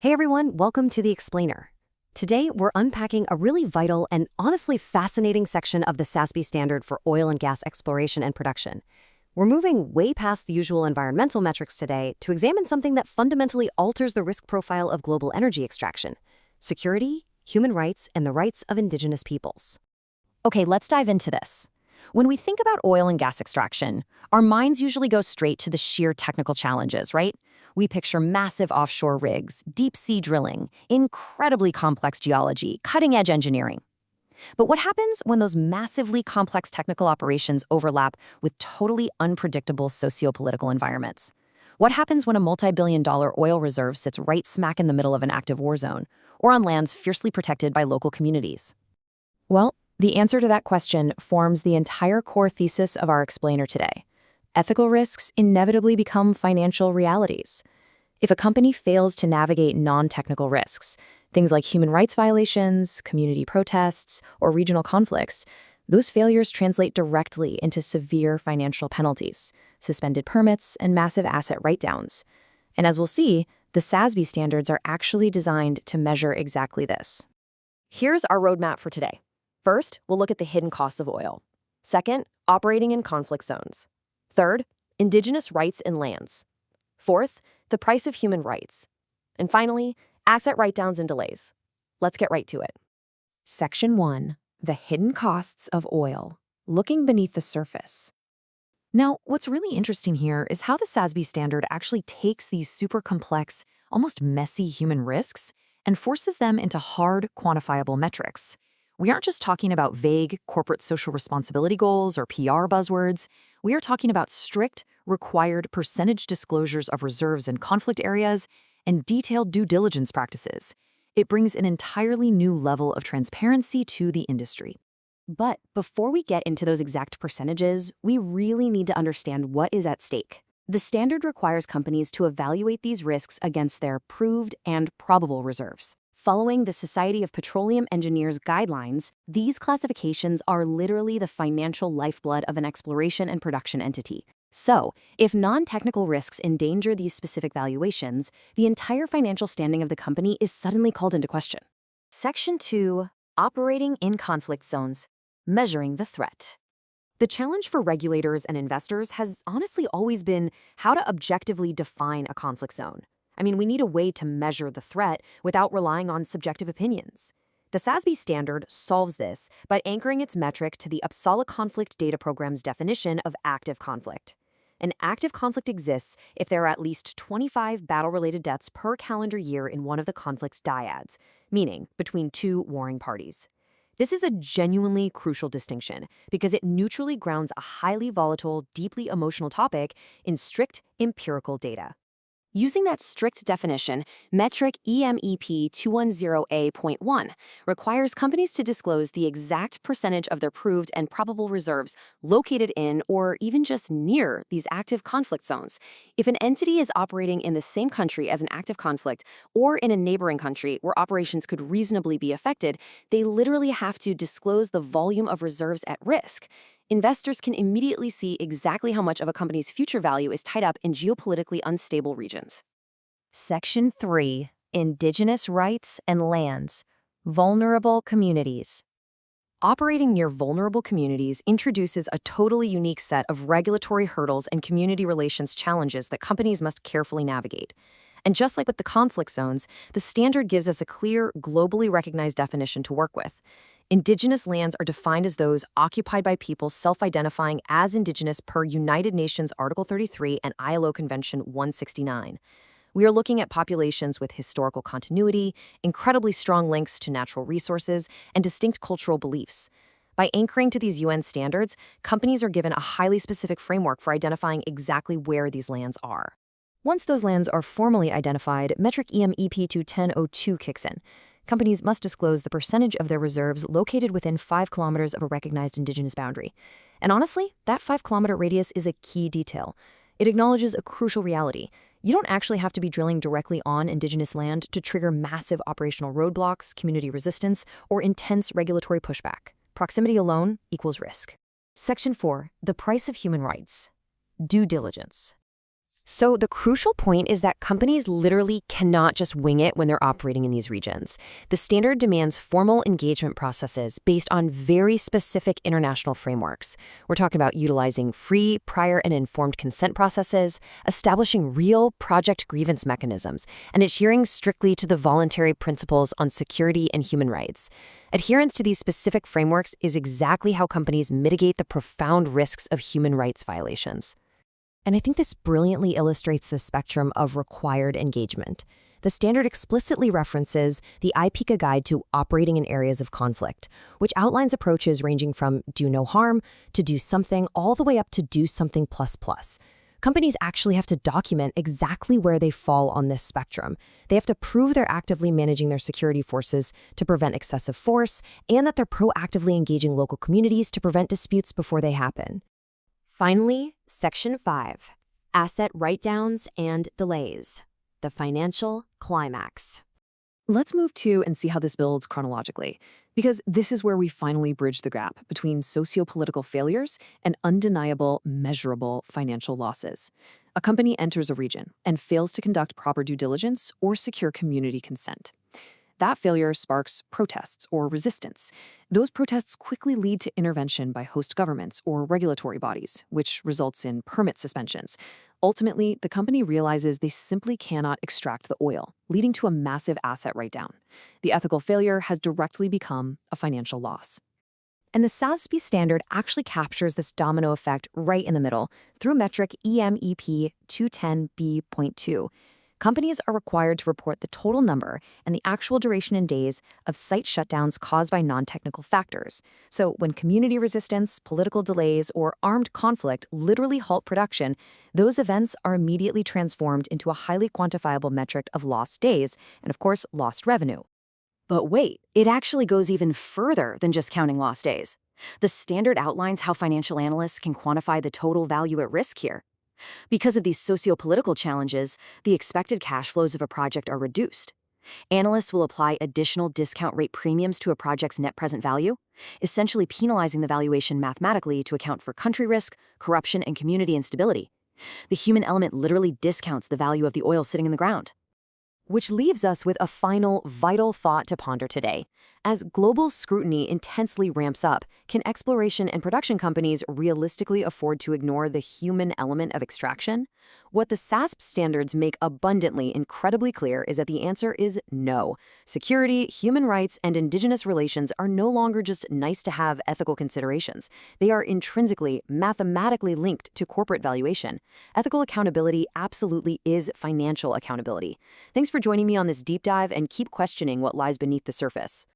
Hey everyone, welcome to The Explainer. Today, we're unpacking a really vital and honestly fascinating section of the SASB standard for oil and gas exploration and production. We're moving way past the usual environmental metrics today to examine something that fundamentally alters the risk profile of global energy extraction: security, human rights, and the rights of indigenous peoples. Okay, let's dive into this. When we think about oil and gas extraction, our minds usually go straight to the sheer technical challenges, right? We picture massive offshore rigs, deep-sea drilling, incredibly complex geology, cutting-edge engineering. But what happens when those massively complex technical operations overlap with totally unpredictable socio-political environments? What happens when a multi-billion-dollar oil reserve sits right smack in the middle of an active war zone, or on lands fiercely protected by local communities? Well, the answer to that question forms the entire core thesis of our explainer today. Ethical risks inevitably become financial realities. If a company fails to navigate non-technical risks, things like human rights violations, community protests, or regional conflicts, those failures translate directly into severe financial penalties, suspended permits, and massive asset write-downs. And as we'll see, the SASB standards are actually designed to measure exactly this. Here's our roadmap for today. First, we'll look at the hidden costs of oil. Second, operating in conflict zones. Third, indigenous rights in lands. Fourth, the price of human rights. And finally, asset write-downs and delays. Let's get right to it. Section 1. The hidden costs of oil. Looking beneath the surface. Now, what's really interesting here is how the SASB standard actually takes these super complex, almost messy human risks and forces them into hard, quantifiable metrics. We aren't just talking about vague corporate social responsibility goals or PR buzzwords. We are talking about strict, required percentage disclosures of reserves in conflict areas and detailed due diligence practices. It brings an entirely new level of transparency to the industry. But before we get into those exact percentages, we really need to understand what is at stake. The standard requires companies to evaluate these risks against their proved and probable reserves. Following the Society of Petroleum Engineers guidelines, these classifications are literally the financial lifeblood of an exploration and production entity. So, if non-technical risks endanger these specific valuations, the entire financial standing of the company is suddenly called into question. Section 2. Operating in conflict zones. Measuring the threat. The challenge for regulators and investors has honestly always been how to objectively define a conflict zone. We need a way to measure the threat without relying on subjective opinions. The SASB standard solves this by anchoring its metric to the Uppsala Conflict Data Program's definition of active conflict. An active conflict exists if there are at least 25 battle-related deaths per calendar year in one of the conflict's dyads, meaning between two warring parties. This is a genuinely crucial distinction because it neutrally grounds a highly volatile, deeply emotional topic in strict empirical data. Using that strict definition, metric EMEP 210A.1 requires companies to disclose the exact percentage of their proved and probable reserves located in or even just near these active conflict zones. If an entity is operating in the same country as an active conflict or in a neighboring country where operations could reasonably be affected, they literally have to disclose the volume of reserves at risk. Investors can immediately see exactly how much of a company's future value is tied up in geopolitically unstable regions. Section 3. Indigenous rights and lands. Vulnerable communities. Operating near vulnerable communities introduces a totally unique set of regulatory hurdles and community relations challenges that companies must carefully navigate. And just like with the conflict zones, the standard gives us a clear, globally recognized definition to work with. Indigenous lands are defined as those occupied by people self-identifying as indigenous per United Nations Article 33 and ILO Convention 169. We are looking at populations with historical continuity, incredibly strong links to natural resources, and distinct cultural beliefs. By anchoring to these UN standards, companies are given a highly specific framework for identifying exactly where these lands are. Once those lands are formally identified, metric EMEP 210.02 kicks in. Companies must disclose the percentage of their reserves located within 5 kilometers of a recognized indigenous boundary. And honestly, that 5-kilometer radius is a key detail. It acknowledges a crucial reality. You don't actually have to be drilling directly on indigenous land to trigger massive operational roadblocks, community resistance, or intense regulatory pushback. Proximity alone equals risk. Section 4. The price of human rights. Due diligence. So the crucial point is that companies literally cannot just wing it when they're operating in these regions. The standard demands formal engagement processes based on very specific international frameworks. We're talking about utilizing free, prior, and informed consent processes, establishing real project grievance mechanisms, and adhering strictly to the voluntary principles on security and human rights. Adherence to these specific frameworks is exactly how companies mitigate the profound risks of human rights violations. And I think this brilliantly illustrates the spectrum of required engagement. The standard explicitly references the IPCA Guide to Operating in Areas of Conflict, which outlines approaches ranging from do no harm to do something all the way up to do something plus plus. Companies actually have to document exactly where they fall on this spectrum. They have to prove they're actively managing their security forces to prevent excessive force and that they're proactively engaging local communities to prevent disputes before they happen. Finally, Section 5, Asset Write-Downs and Delays, the financial climax. Let's move to and see how this builds chronologically, because this is where we finally bridge the gap between socio-political failures and undeniable, measurable financial losses. A company enters a region and fails to conduct proper due diligence or secure community consent. That failure sparks protests or resistance. Those protests quickly lead to intervention by host governments or regulatory bodies, which results in permit suspensions. Ultimately, the company realizes they simply cannot extract the oil, leading to a massive asset write-down. The ethical failure has directly become a financial loss. And the SASB standard actually captures this domino effect right in the middle through metric EMEP 210B.2. Companies are required to report the total number and the actual duration in days of site shutdowns caused by non-technical factors. So when community resistance, political delays, or armed conflict literally halt production, those events are immediately transformed into a highly quantifiable metric of lost days and, of course, lost revenue. But wait, it actually goes even further than just counting lost days. The standard outlines how financial analysts can quantify the total value at risk here. Because of these socio-political challenges, the expected cash flows of a project are reduced. Analysts will apply additional discount rate premiums to a project's net present value, essentially penalizing the valuation mathematically to account for country risk, corruption, and community instability. The human element literally discounts the value of the oil sitting in the ground. Which leaves us with a final, vital thought to ponder today. As global scrutiny intensely ramps up, can exploration and production companies realistically afford to ignore the human element of extraction? What the SASB standards make abundantly incredibly clear is that the answer is no. Security, human rights, and indigenous relations are no longer just nice-to-have ethical considerations. They are intrinsically, mathematically linked to corporate valuation. Ethical accountability absolutely is financial accountability. Thanks for joining me on this deep dive, and keep questioning what lies beneath the surface.